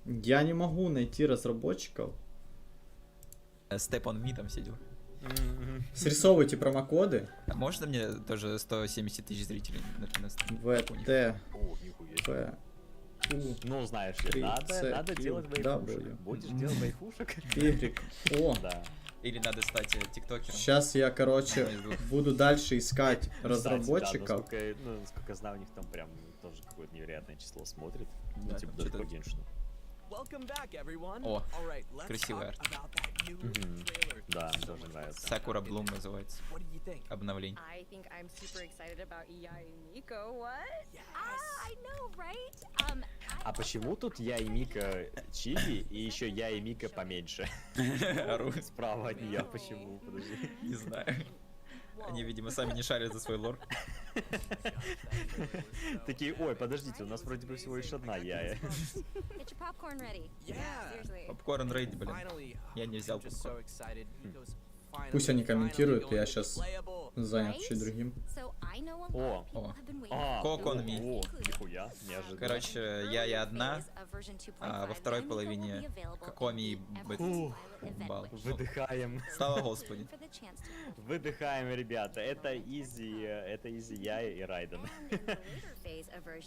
Я не могу найти разработчиков. Степан Ми там сидел. Срисовывайте промокоды. А можно мне тоже 170 тысяч зрителей на стриме? ВТ. О, нихуя себе. П. Ну, знаешь ли, надо делать вайфушек. Будешь делать вайфушек? Y. О. Да. Или надо стать тиктокером? Сейчас я, короче, буду дальше искать разработчиков. Кстати, да, насколько я знаю, у них там прям тоже какое-то невероятное число смотрит. Ну, Да, типа там даже что-то- по Геншину. О, красивый арт. Да, мне тоже нравится. Сакура Блум называется. Обновление. I think I'm super excited about Iya and Miko. What? Ah, I know, right? А почему тут я и Мика чили, и еще я и Мика поменьше? Ору. Справа от нее, почему? Подожди. Не знаю. Они, видимо, сами не шарят за свой лор. Такие, ой, подождите, у нас вроде бы всего лишь одна яя. Get your popcorn ready. Seriously. Попкорн рейд, блин. Я не взял попкорн. Пусть они комментируют, я сейчас занят чуть другим. So I know a О, lot of people have been waiting а, Кокон Ми. о, нихуя, неожиданно. Короче, я одна, а во второй половине Кокоми и Бал. Выдыхаем. Слава Господи. Выдыхаем, ребята. Это изи Яя и Райден.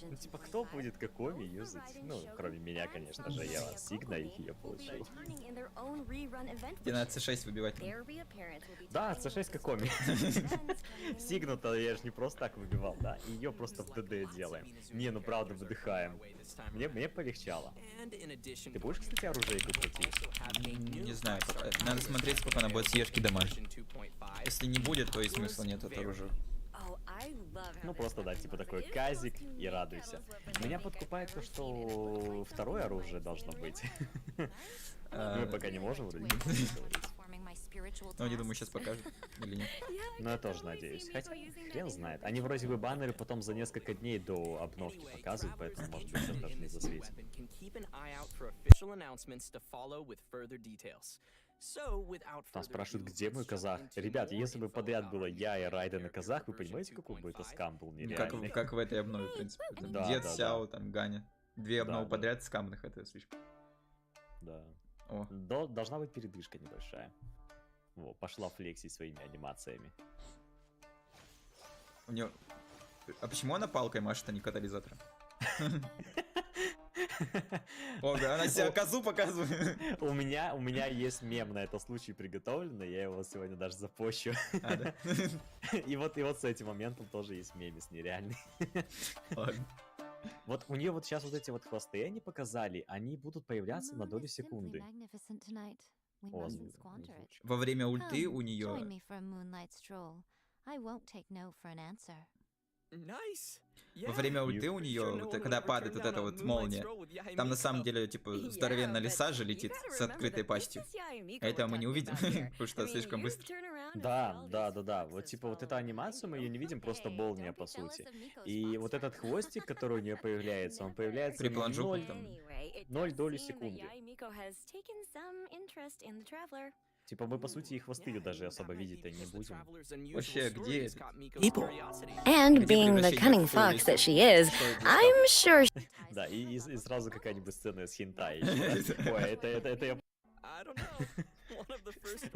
Ну, типа, кто будет Кокоми юзать? Ну, кроме меня, конечно же, я от Сигна их ее получил. 12-6 выбивать. Да, C6 Кокоми. Сигну-то я же не просто так выбивал, да? Ее просто в ДД делаем. Не, ну правда, выдыхаем. Мне полегчало. Ты будешь, кстати, оружие купить? Не знаю, надо смотреть, сколько она будет съешки дамажить. Если не будет, то и смысла нет от оружия. Ну просто, да, типа такой казик и радуйся. Меня подкупает то, что второе оружие должно быть. Мы пока не можем вроде бы говорить. Ну, не думаю, сейчас покажут. Или нет. Ну, я тоже надеюсь. Хотя, хрен знает. Они вроде бы баннеры потом за несколько дней до обновки показывают, поэтому, может быть, сейчас даже не засветит. Там спрашивают, где мой казах. Ребят, если бы подряд было я и Райден и казах, вы понимаете, какой бы это скам был нереальный? Как в этой обнове, в принципе. Там Да, Дед, да, Сяо, там Ганя. Две обновы да. подряд скамных, это слишком. Да. О, Должна быть передышка небольшая. Во, пошла флексить своими анимациями. у нее... А почему она палкой машет, а не катализатором? О, да, она себя козу показывает. У меня есть мем на этот случай приготовленный, я его сегодня даже запощу. А, да? И вот с этим моментом тоже есть мемес нереальный. Ладно. Вот у нее вот сейчас вот эти вот хвосты они показали, они будут появляться на долю секунды. О, Во время ульты у нее... Во время ульты у нее, когда падает вот эта вот молния, там на самом деле, типа, здоровенная лиса же летит с открытой пастью. А этого мы не увидим, потому что слишком быстро. Да. Вот типа вот эту анимацию мы ее не видим, просто молния по сути. И вот этот хвостик, который у нее появляется, он появляется При на планжуку там. 0 доли секунды. Типа мы по сути и хвосты даже особо видеть-то не будем. Вообще, где это? And being the cunning fox that she is, I'm sure. Да, и сразу какая-нибудь сцена с хентай. Ой, это я...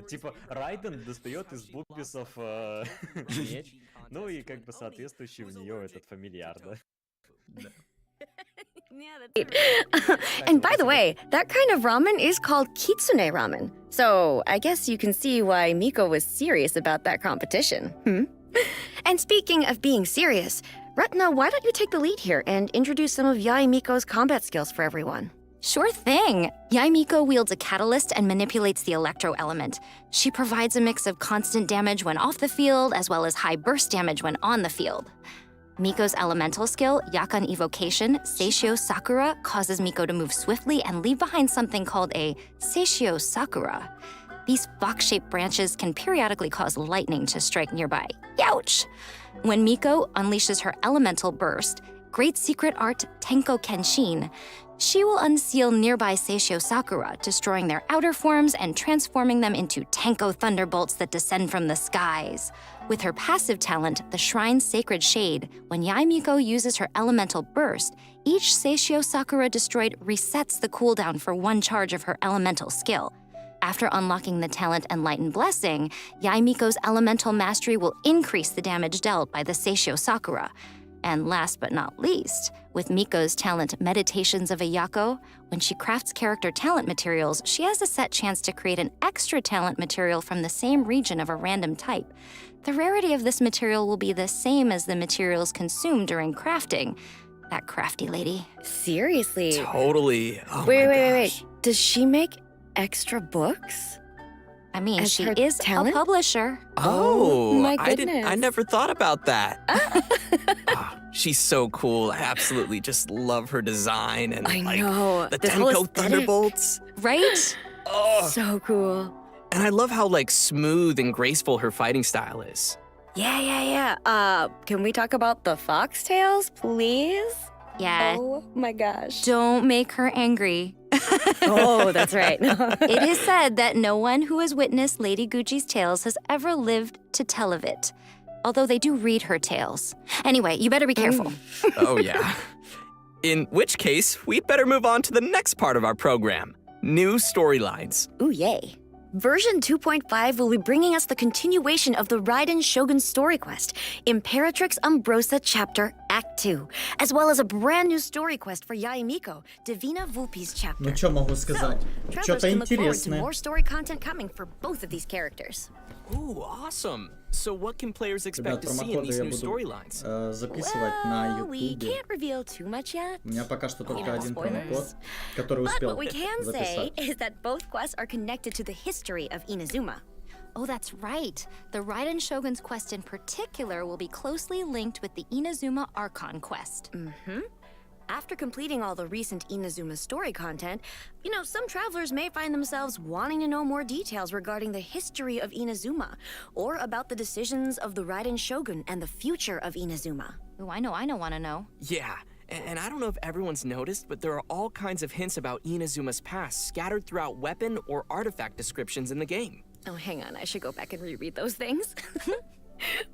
Типа Райден достает из бубисов меч, ну и как бы соответствующий в нее этот фамильяр, да? And by the way, that kind of ramen is called kitsune ramen. So I guess you can see why Miko was serious about that competition. And speaking of being serious, Retna, why don't you take the lead here and introduce some of Yai Miko's combat skills for everyone? Sure thing. Yai Miko wields a catalyst and manipulates the electro element. She provides a mix of constant damage when off the field, as well as high burst damage when on the field. Miko's elemental skill, Yakan Evocation, Seishio Sakura, causes Miko to move swiftly and leave behind something called a Seishio Sakura. These box-shaped branches can periodically cause lightning to strike nearby. Youch! When Miko unleashes her elemental burst, Great Secret Art Tenko Kenshin, she will unseal nearby Seishio Sakura, destroying their outer forms and transforming them into Tenko thunderbolts that descend from the skies. With her passive talent, the Shrine's Sacred Shade, when Yai Miko uses her elemental burst, each Seishio Sakura destroyed resets the cooldown for one charge of her elemental skill. After unlocking the talent Enlightened Blessing, Yae-Miko's elemental mastery will increase the damage dealt by the Seishio Sakura. And last but not least, with Miko's talent Meditations of a Yako, when she crafts character talent materials, she has a set chance to create an extra talent material from the same region of a random type. The rarity of this material will be the same as the materials consumed during crafting. That crafty lady. Seriously? Totally. Oh Wait. Does she make extra books? I mean, As she her is talent? a publisher. Oh, my I goodness. never thought about that. She's so cool. I absolutely just love her design and I like know. the This whole Tenko aesthetic. Thunderbolts. Right? Oh, So cool. and I love how like smooth and graceful her fighting style is. Yeah. Can we talk about the foxtails, please? Yeah. Oh my gosh. Don't make her angry. Oh, that's right. It is said that no one who has witnessed Lady Gucci's tales has ever lived to tell of it. Although they do read her tales. Anyway, you better be careful. Oh yeah. In which case, we'd better move on to the next part of our program. New storylines. Ooh, yay. Version 2.5 will be bringing us the continuation of the Raiden Shogun story quest, Imperatrix Umbrosa Chapter Act 2, as well as a brand new story quest for Yae-Miko, Divina Vulpi's chapter. Ну что могу сказать? Travelers Что-то can look forward to интересное. more story content coming for both of these characters. Ooh, awesome. So what can players expect Ребят, to see in промокоды these я new буду storylines? записывать на Well, we ютубе. can't reveal too much yet. У меня пока что только know, один spoilers. промокод, который But успел what we can say записать. is that both quests are connected to the history of Inazuma. Oh, that's right. The Raiden Shogun's quest in particular will be closely linked with the Inazuma Archon quest. After completing all the recent Inazuma story content, some travelers may find themselves wanting to know more details regarding the history of Inazuma, or about the decisions of the Raiden Shogun and the future of Inazuma. Ooh, I want to know. Yeah, and I don't know if everyone's noticed, but there are all kinds of hints about Inazuma's past scattered throughout weapon or artifact descriptions in the game. Oh, hang on, I should go back and reread those things.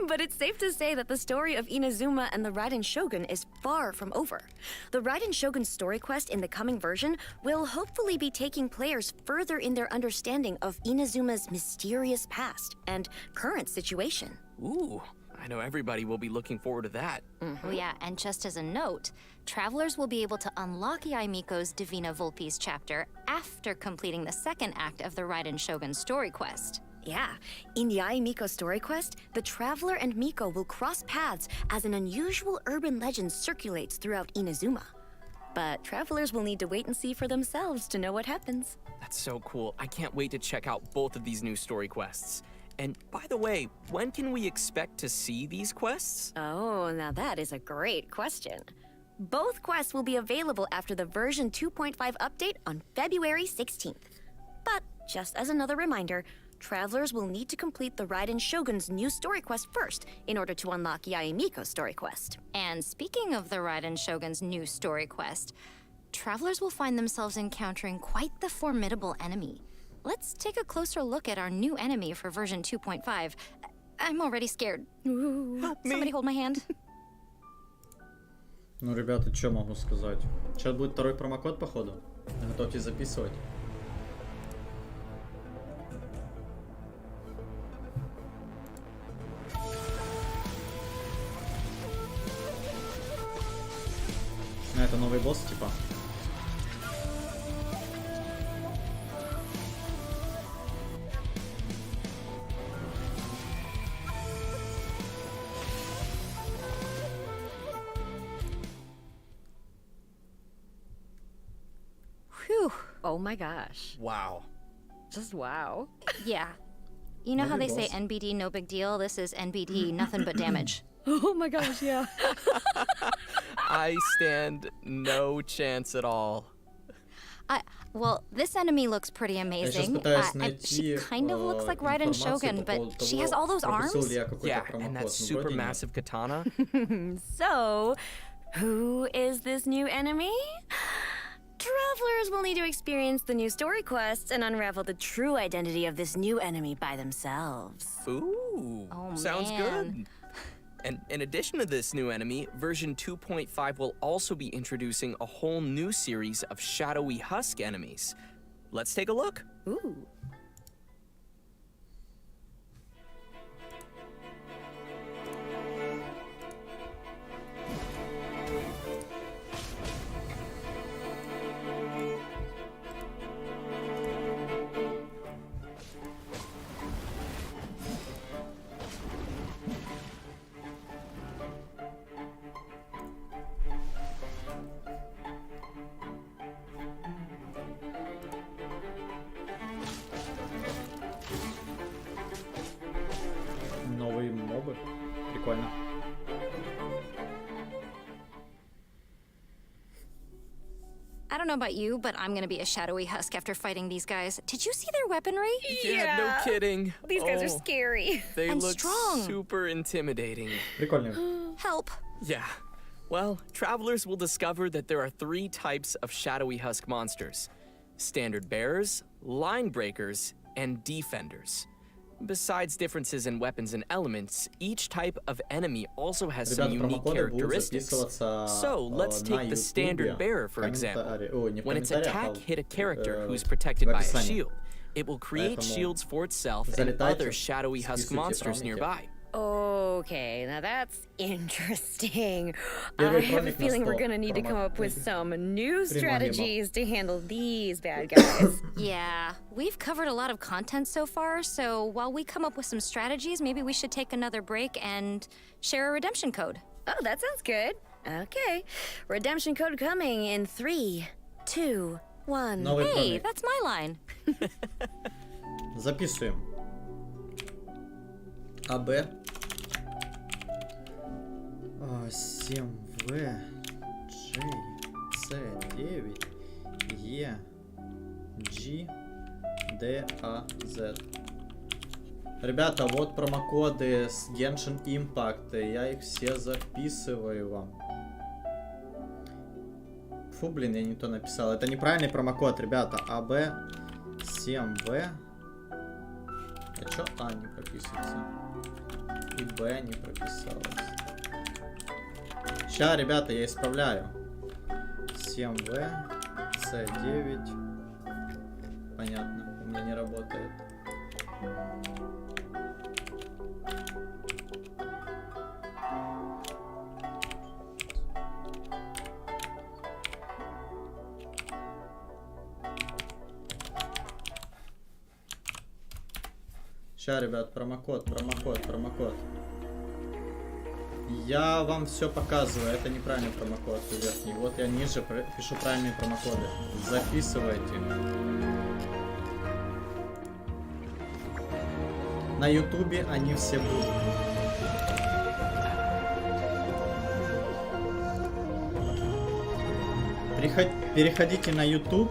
But it's safe to say that the story of Inazuma and the Raiden Shogun is far from over. The Raiden Shogun story quest in the coming version will hopefully be taking players further in their understanding of Inazuma's mysterious past and current situation. Ooh, I know everybody will be looking forward to that. Oh yeah, and just as a note, travelers will be able to unlock Yae-Miko's Divina Vulpi's chapter after completing the second act of the Raiden Shogun story quest. Yeah, in Yae-Miko's story quest, the traveler and Miko will cross paths as an unusual urban legend circulates throughout Inazuma. But travelers will need to wait and see for themselves to know what happens. That's so cool. I can't wait to check out both of these new story quests. And by the way, when can we expect to see these quests? Oh, now that is a great question. Both quests will be available after the version 2.5 update on February 16th. But just as another reminder, travelers will need to complete the Raiden Shogun's new story quest first in order to unlock Yae-Miko's story quest. And speaking of the Raiden Shogun's new story quest, travelers will find themselves encountering quite the formidable enemy. Let's take a closer look at our new enemy for version 2.5. I'm already scared. Help me. Somebody hold my hand. Ну, ребята, что могу сказать? Сейчас будет второй промокод, походу. Готовьтесь записывать. А это новый босс, типа? Whew. Oh my gosh. Wow. Just wow. Yeah. You know how they say boss. NBD no big deal? This is NBD nothing but damage. Oh my gosh, yeah. I stand no chance at all. Well, this enemy looks pretty amazing. пытаюсь She найти, kind of looks like Raiden информацию Shogun, по поводу but she того, has all those пропустил arms. ли я какой-то Yeah, промокод. and that Ну, super вроде нет. massive katana. So, who is this new enemy? Travelers will need to experience the new story quests and unravel the true identity of this new enemy by themselves. Ooh, Oh, sounds man. good. And in addition to this new enemy, version 2.5 will also be introducing a whole new series of shadowy husk enemies. Let's take a look. Ooh. Новые мобы. Прикольно. I don't know about you, but I'm gonna be a shadowy husk after fighting these guys. Did you see their weaponry? Yeah, no kidding. These guys are scary. They And look strong. super intimidating. Прикольно. Help. Yeah. Well, travelers will discover that there are 3 types of shadowy husk monsters: standard bearers, line breakers, and defenders. Besides differences in weapons and elements, each type of enemy also has some Ребята, unique промокоды будут characteristics. записываться So, let's на take the YouTube. standard bearer, for example. Не в When its комментариях, attack а hit a character в who's protected by a описании. shield, it will create Поэтому shields for itself and залетайте, other shadowy husk списывайте monsters промики. nearby. Okay, now that's interesting. Первый I have a промик на feeling we're 100. gonna need to come up with some new Приманимо. strategies to handle these bad guys. Yeah, we've covered a lot of content so far, so while we come up with some strategies, maybe we should take another break and share a redemption code. Oh, that sounds good. Okay, redemption code coming in 3, 2, 1. Новый Hey, промик. that's my line. Записываем. АБ 7В J C9 E G D A Z. Ребята, вот промокоды с Genshin Impact. Я их все записываю вам. Фу, блин, я не то написал. Это неправильный промокод, ребята. АБ 7В. А чё А не прописывается? И Б не прописалось. Ща, ребята, я исправляю. 7В, С9. Понятно, у меня не работает. Ща, ребят, промокод. Я вам все показываю, это неправильный промокод верхний. Вот я ниже пишу правильные промокоды. Записывайте. На ютубе они все будут. Переходите на YouTube.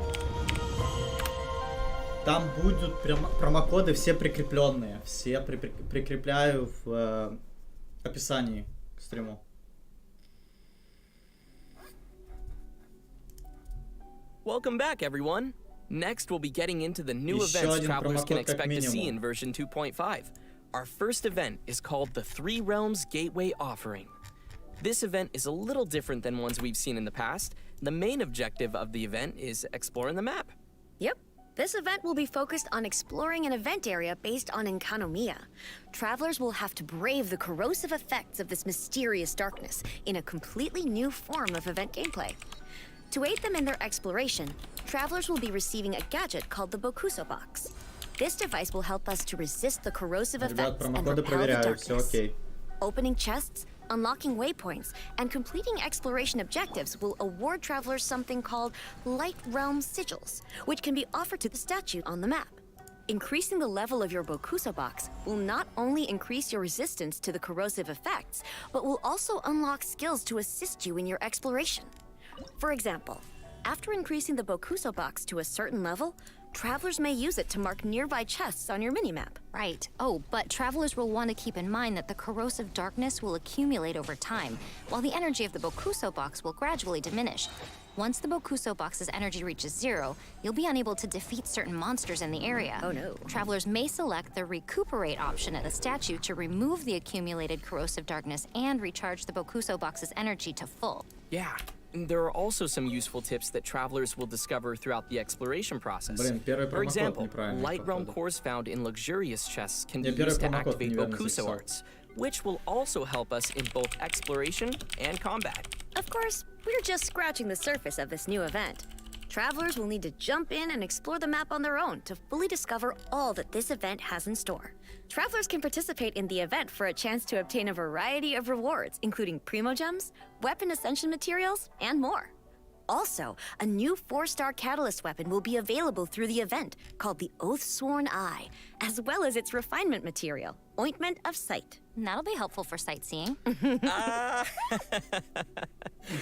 Там будут промокоды все прикрепленные. Все прикрепляю в описании к стриму. Welcome back, everyone. Next, we'll be getting into the new Еще events один travelers can промокод как expect to see минимум. in version 2.5. Our first event is called the Three Realms Gateway Offering. This event is a little different than ones we've seen in the past. The main objective of the event is exploring the map. Yep. This event will be focused on exploring an event area based on Enkanomiya. Travelers will have to brave the corrosive effects of this mysterious darkness in a completely new form of event gameplay. To aid them in their exploration, travelers will be receiving a gadget called the Bokuso Box. This device will help us to resist the corrosive Ребят, effects and промокоды repel the проверяю, все darkness. окей. Opening chests, unlocking waypoints, and completing exploration objectives will award travelers something called Light Realm Sigils, which can be offered to the statue on the map. Increasing the level of your Bokuso box will not only increase your resistance to the corrosive effects, but will also unlock skills to assist you in your exploration. For example, after increasing the Bokuso box to a certain level, travelers may use it to mark nearby chests on your minimap. Right. Oh, but travelers will want to keep in mind that the corrosive darkness will accumulate over time, while the energy of the Bokuso box will gradually diminish. Once the Bokuso box's energy reaches 0, you'll be unable to defeat certain monsters in the area. Oh no. Travelers may select the recuperate option at the statue to remove the accumulated corrosive darkness and recharge the Bokuso box's energy to full. Yeah. There are also some useful tips that travelers will discover throughout the exploration process. Блин, первый For промокод example, неправильный, light realm походу. cores found in luxurious chests can be Я первый used to промокод activate неверно Bokuso записал. arts, which will also help us in both exploration and combat. Of course, we're just scratching the surface of this new event. Travelers will need to jump in and explore the map on their own to fully discover all that this event has in store. Travelers can participate in the event for a chance to obtain a variety of rewards, including primo gems, weapon ascension materials, and more. Also, a new 4-star catalyst weapon will be available through the event called the Oath-Sworn Eye, as well as its refinement material, Ointment of Sight. That'll be helpful for sightseeing.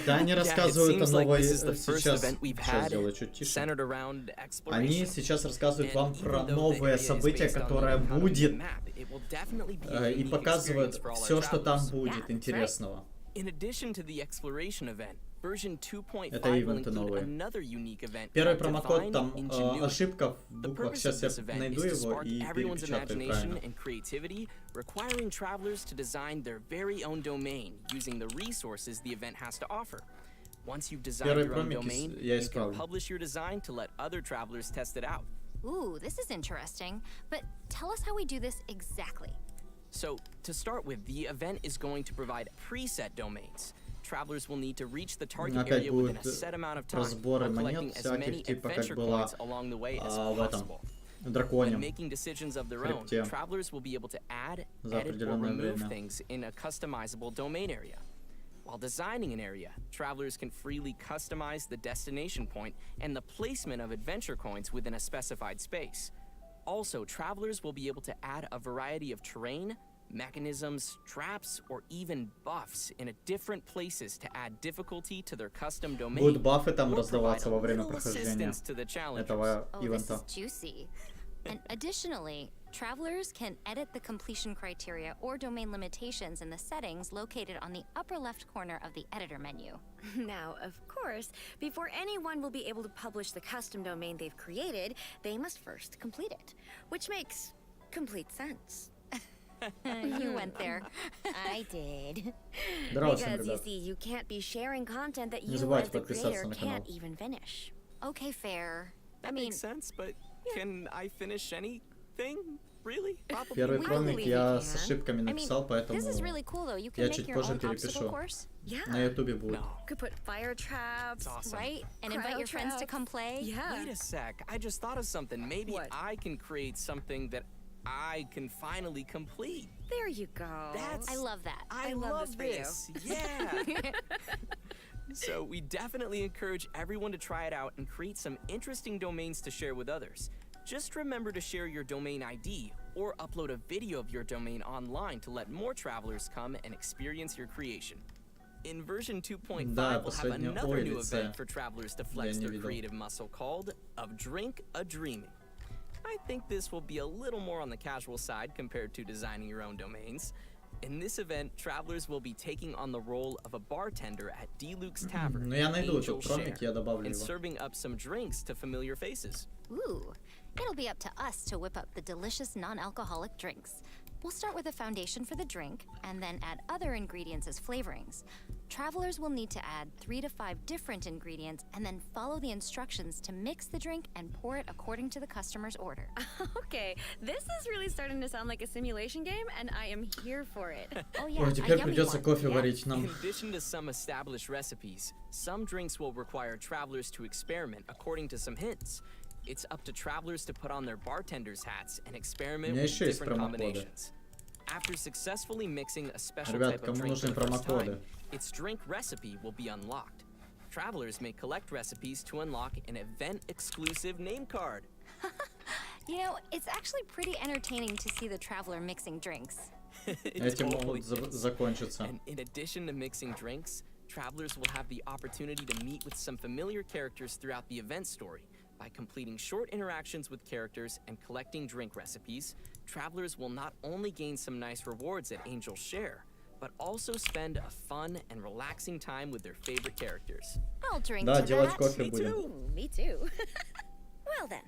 Да, они рассказывают о новой сейчас. Event we've Сейчас had сделаю чуть тише. centered around exploration. Они сейчас рассказывают вам And про even though the новое area is событие, based on которое the economy будет, map, it will definitely be a и unique показывают experience for all our все, что там travelers. будет Yeah, that's интересного. In addition to the exploration event, version 2.5 Это will ивенты include новые. another unique event Первый called промокод, Divine там Ingenuity. ошибка в The буквах. purpose Сейчас of я this event найду is to его spark и everyone's перепечатаю imagination правильно. and creativity, requiring travelers to design their very own domain using the resources the event has to offer. Once you've designed Первые your own промики domain, я you can исправлю. publish your design to let other travelers test it out. Ooh, this is interesting. But tell us how we do this exactly. So, to start with, the event is going to provide preset domains. Travelers will need to reach the target Опять area within a будут set amount of time, разборы while collecting монет as many всяких, типа как adventure было coins along the way as в этом possible. в When драконе. making decisions of their own, Хребте. travelers will be able to add, За edit, or определенное remove время. things in a customizable domain area. While designing an area, travelers can freely customize the destination point and the placement of adventure coins within a specified space. Also, travelers will be able to add a variety of terrain, mechanisms, traps, or even buffs in a different places to add difficulty to their custom domain. Будут бафы там or раздаваться provide во a время little прохождения assistance to the challengers. этого Oh, this ивента. is juicy. And additionally, travelers can edit the completion criteria or domain limitations in the settings located on the upper left corner of the editor menu. Now, of course, before anyone will be able to publish the custom domain they've created, they must first complete it, which makes complete sense. You went there. I did. Здорово всем, Because you ребят. see, you can't be sharing content that Не you забывайте as the подписаться creator на канал. can't even finish. Okay, fair. I That mean, makes sense, but can I finish anything? Really? Probably. Первый We промик believe я you с can. ошибками I mean, написал, поэтому this is really cool though. You я can make чуть your позже own obstacle перепишу. course, Yeah. На ютубе будет. No. Could put fire traps. Awesome. right? And invite your friends to Crowd come play. Yeah. Wait a sec. I just thought of something. Maybe What? I can create something that I can finally complete. There you go. That's- I love that. I love this for you. Yeah. So we definitely encourage everyone to try it out and create some interesting domains to share with others. Just remember to share your domain ID or upload a video of your domain online to let more travelers come and experience your creation. In version 2.5, Да, we'll have последнее another new лице. event for travelers to flex не their видел. creative muscle called Of Drink a Dreaming. I think this will be a little more on the casual side compared to designing your own domains. In this event, travelers will be taking on the role of a bartender at D-Luke's Tavern, Ну я найду Angel этот промик, Share, я добавлю and его. serving up some drinks to familiar faces. Ooh, it'll be up to us to whip up the delicious non-alcoholic drinks. We'll start with a foundation for the drink, and then add other ingredients as flavorings. Travelers will need to add 3 to 5 different ingredients, and then follow the instructions to mix the drink and pour it according to the customer's order. Okay, this is really starting to sound like a simulation game, and I am here for it. Oh yeah, Ой, a теперь yummy придется one. кофе Yeah. варить In нам. addition to some established recipes, some drinks will require travelers to experiment according to some hints. It's up to travelers to put on their bartender's hats and experiment У меня with еще есть different промокоды. combinations. After successfully mixing a special Ребят, type of кому drink for нужны the first промокоды? time, its drink recipe will be unlocked. Travelers may collect recipes to unlock an event-exclusive name card. You know, it's actually pretty entertaining to see the traveler mixing drinks. Этим Totally могут is. закончиться. And in addition to mixing drinks, travelers will have the opportunity to meet with some familiar characters throughout the event story. By completing short interactions with characters and collecting drink recipes, travelers will not only gain some nice rewards at Angel Share, but also spend a fun and relaxing time with their favorite characters. I'll drink Да, to делать that. кофе будем. Me too. Well then,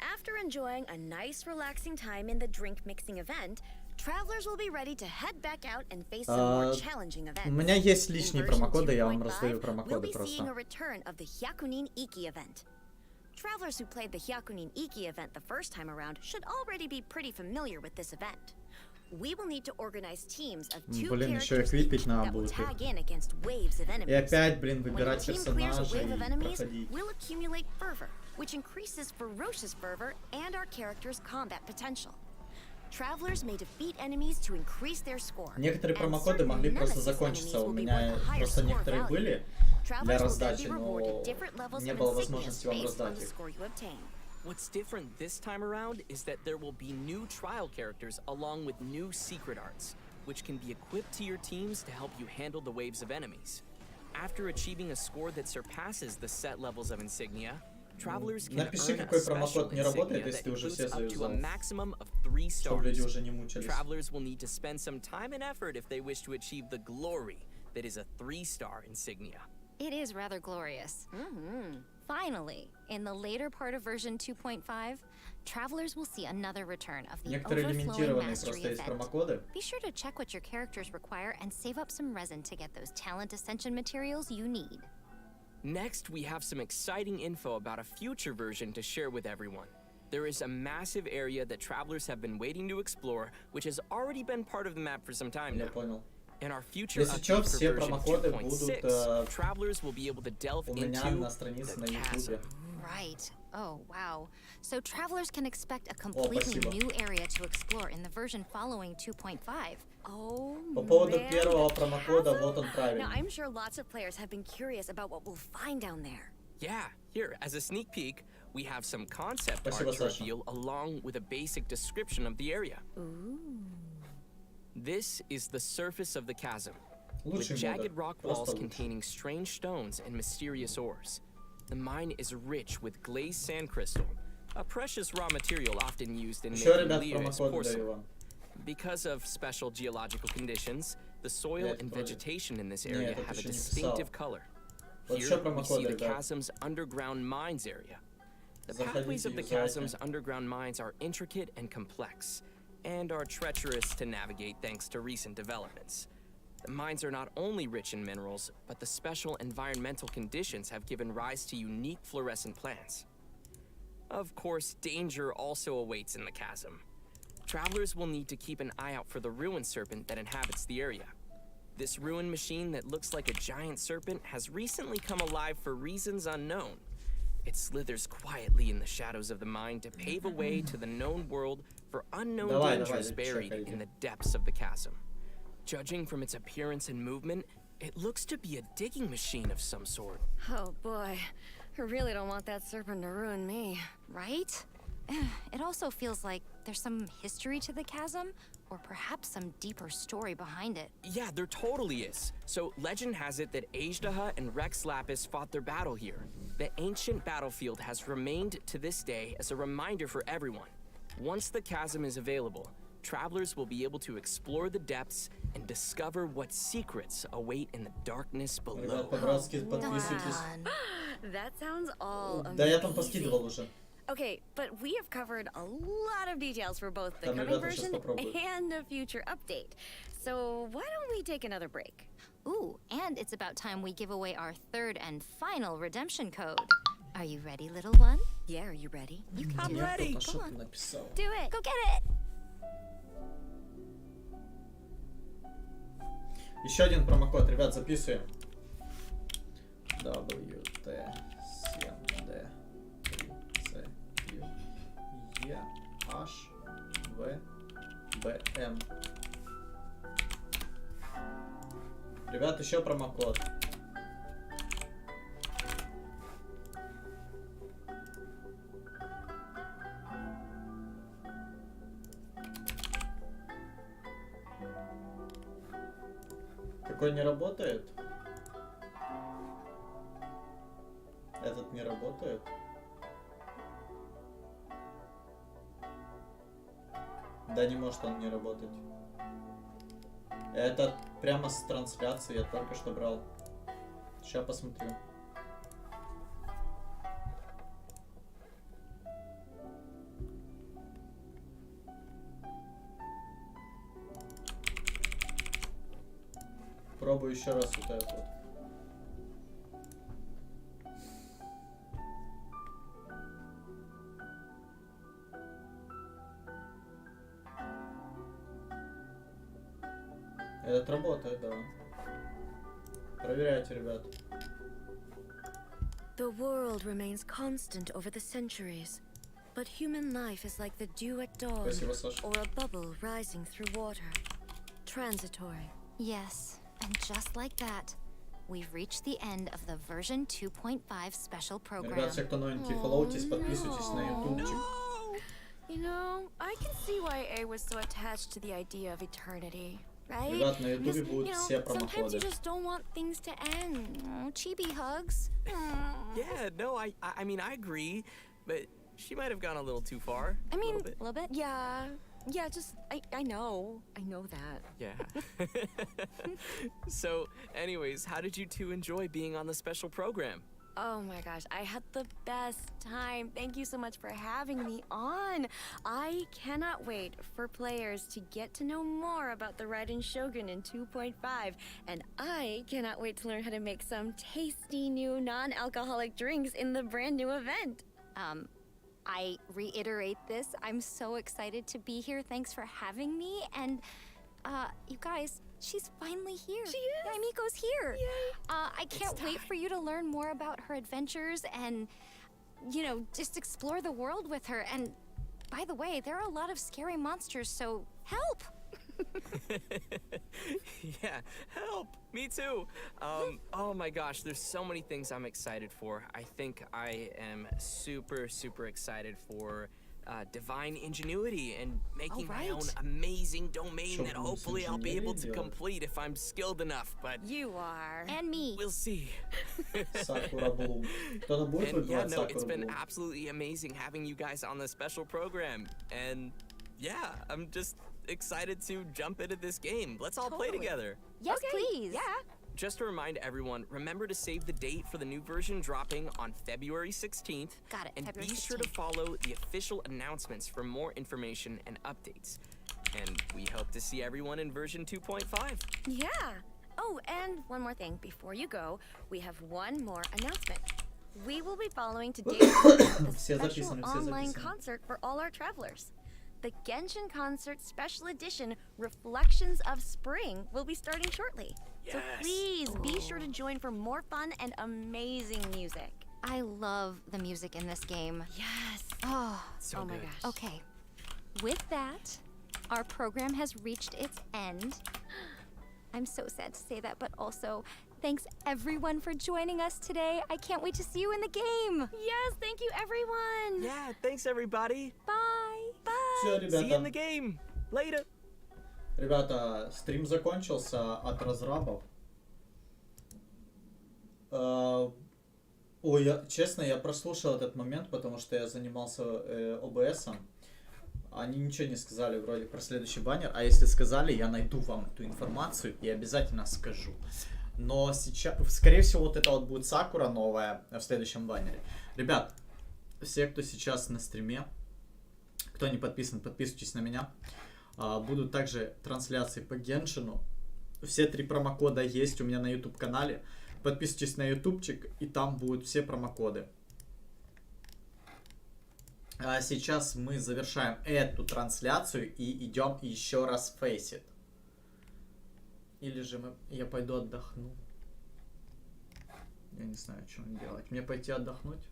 after enjoying a nice relaxing time in the drink mixing event, travelers will be ready to head back out and face some more challenging events. У меня есть лишние In version промокоды, я вам 2.5, раздаю we'll промокоды be seeing a просто. return of the Hyakunin Iki event. Travelers who played the Hyakunin Iki event the first time around should already be pretty familiar with this event. We will need to organize teams of 2 Блин, еще characters эквипить each надо that will будет их. tag in against waves of И enemies. опять, блин, When your выбирать team clears a персонажей wave of и enemies, проходить. we'll accumulate fervor, which increases ferocious fervor and our characters' combat potential. Travelers may defeat enemies to increase their score. Некоторые and промокоды certain могли просто nemesis закончиться. enemies У will be меня worth a higher просто score некоторые value. были для Travelers will then раздачи, be но rewarded different levels не of было insignias возможности вам based on раздать the их. score you obtain. What's different this time around is that there will be new trial characters along with new secret arts, which can be equipped to your teams to help you handle the waves of enemies. After achieving a score that surpasses the set levels of insignia, travelers can Напиши, earn a какой special промокод не работает, insignia если that ты уже все boosts up to a завязал. maximum of 3 Чтобы люди stars. уже не мучились. Travelers will need to spend some time and effort if they wish to achieve the glory that is a 3-star insignia. It is rather glorious. Finally, in the later part of version 2.5, travelers will see another return of the Некоторые overflowing лимитированные mastery просто есть event. промокоды. Be sure to check what your characters require and save up some resin to get those talent ascension materials you need. Next, we have some exciting info about a future version to share with everyone. There is a massive area that travelers have been waiting to explore, which has already been part of the map for some time Я now. понял. In our future Если чё, update все for version промокоды будут 2.6, travelers will be able to delve у меня into на странице на the chasm. YouTube. Right. Oh, wow. So travelers can expect a completely спасибо. new area to explore in the version following 2.5. Oh, По поводу man, первого the промокода, chasm? вот он Now, правильный. I'm sure lots of players have been curious about what we'll find down there. Yeah, here, as a sneak peek, we have some concept Спасибо, art to Саша. reveal along with a basic description of the area. This is the surface of the chasm, with Лучший jagged модуль. rock Просто walls лучший. containing strange stones and mysterious ores. The mine is rich with glazed sand crystal, a precious raw material often used in Еще, making ребят, Leo's промокоды porcelain. даю вам. Because of special geological conditions, the soil Нет, and вроде. vegetation in this Нет, area это have a еще не distinctive писал. color. Вот Here еще we промокоды, see the ребят. chasm's underground mines area. The Заходите, pathways of the юзайте. chasm's underground mines are intricate and complex, and are treacherous to navigate thanks to recent developments. The mines are not only rich in minerals, but the special environmental conditions have given rise to unique fluorescent plants. Of course, danger also awaits in the chasm. Travelers will need to keep an eye out for the ruin serpent that inhabits the area. This ruin machine that looks like a giant serpent has recently come alive for reasons unknown. It slithers quietly in the shadows of the mine to pave a way to the known world for unknown Давай, dangers давай, buried чекайте. in the depths of the chasm. Judging from its appearance and movement, it looks to be a digging machine of some sort. Oh boy, I really don't want that serpent to ruin me. Right? It also feels like there's some history to the chasm, or perhaps some deeper story behind it. Yeah, there totally is. So, legend has it that Ajdaha and Rex Lapis fought their battle here. The ancient battlefield has remained to this day as a reminder for everyone. Once the chasm is available, travelers will be able to explore the depths and discover what secrets await in the darkness below. Ребят, по-братски подписывайтесь. That sounds all Да я там amazing. поскидывал уже. Okay, but we have covered a lot of details for both the Там coming ребята сейчас version попробуют. and a future update. So why don't we take another break? Ooh, and it's about time we give away our third and final redemption code. Are you ready, little one? Yeah, are you ready? You can do Мне it. кто-то Come что-то on. написал. Do it. Go get it. Еще один промокод, ребят, записываем. WT 7D 3C E.башить. Ребят, еще промокод. Какой не работает? Этот не работает? Да не может он не работать. Это прямо с трансляции я только что брал. Сейчас посмотрю. Пробую еще раз вот это вот. Этот работает, да. Проверяйте, ребят. The world remains constant over the centuries, but human life is like the dew at dawn, Спасибо, Саша. or a bubble rising through water. Transitory. Yes, and just like that, we've reached the end of the version 2.5 special program. Ребят, все, кто новенький, фоллоутесь, подписывайтесь на ютубчик. You know, I can see why A was so attached to the idea of eternity, right? Ребят, на Because, ютубе будут все sometimes you промокоды. just don't want things to end. Oh, chibi hugs. Yeah, no, I mean, I agree, but she might have gone a little too far. I mean, a A little bit? yeah, just, I know that. Yeah. So, anyways, how did you two enjoy being on the special program? Oh my gosh, I had the best time. Thank you so much for having me on. I cannot wait for players to get to know more about the Raiden Shogun in 2.5. And I cannot wait to learn how to make some tasty new non-alcoholic drinks in the brand new event. I reiterate this. I'm so excited to be here. Thanks for having me. And, you guys, she's finally here. She is? Yeah, Miko's here. Yay. I can't wait for you to learn more about her adventures and, you know, just explore the world with her. And, by the way, there are a lot of scary monsters, so help! Yeah, help! Me too! Oh my gosh, there's so many things I'm excited for. I think I am super, super excited for divine ingenuity and making my own amazing domain that hopefully I'll be able to complete if I'm skilled enough, but You are. And me. we'll see. Сакура Блум. Кто-то будет And yeah, выбивать no, it's Сакура been Блум? absolutely amazing having you guys on the special program. And yeah, I'm just excited to jump into this game. Let's all play Totally. together. Yes, please. Yeah. Just to remind everyone, remember to save the date for the new version dropping on February 16th. Got it, And February be sure to 16th. follow the official announcements for more information and updates. And we hope to see everyone in version 2.5. Yeah. Oh, and one more thing. Before you go, we have one more announcement. We will be following today's the Все special записаны, все online записаны. concert for all our travelers. The Genshin Concert Special Edition Reflections of Spring will be starting shortly. So Yes. please be sure to join for more fun and amazing music. I love the music in this game. Yes. Oh, So Oh my good. gosh. okay. With that, our program has reached its end. I'm so sad to say that, but also, thanks everyone for joining us today. I can't wait to see you in the game. Yes, thank you everyone. Yeah, thanks everybody. Bye. Все, See you in the ребята. game. Later. Ребята, стрим закончился от разрабов. Ой, честно, я прослушал этот момент, потому что я занимался ОБСом. Они ничего не сказали вроде про следующий баннер, а если сказали, я найду вам эту информацию и обязательно скажу. Но сейчас, скорее всего, вот это вот будет Сакура новая в следующем баннере. Ребят, все, кто сейчас на стриме, кто не подписан, подписывайтесь на меня. Будут также трансляции по Геншину. Все 3 промокода есть у меня на YouTube канале. Подписывайтесь на ютубчик, и там будут все промокоды. А сейчас мы завершаем эту трансляцию и идем еще раз фейсит. Или же я пойду отдохну. Я не знаю, что мне делать. Мне пойти отдохнуть?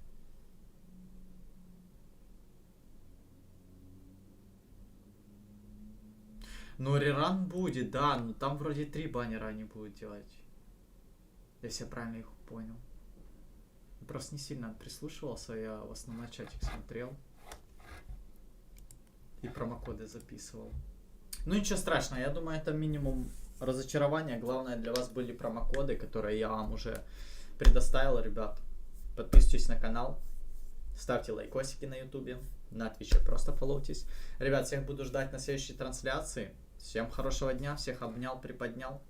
Ну, реран будет, да, но там вроде 3 баннера они будут делать. Если я правильно их понял. Я просто не сильно прислушивался, я в основном чатик смотрел. И промокоды записывал. Ну ничего страшного, я думаю, это минимум разочарования. Главное для вас были промокоды, которые я вам уже предоставил, ребят. Подписывайтесь на канал, ставьте лайкосики на ютубе, на твиче просто фоллоутесь. Ребят, всех буду ждать на следующей трансляции. Всем хорошего дня, всех обнял, приподнял.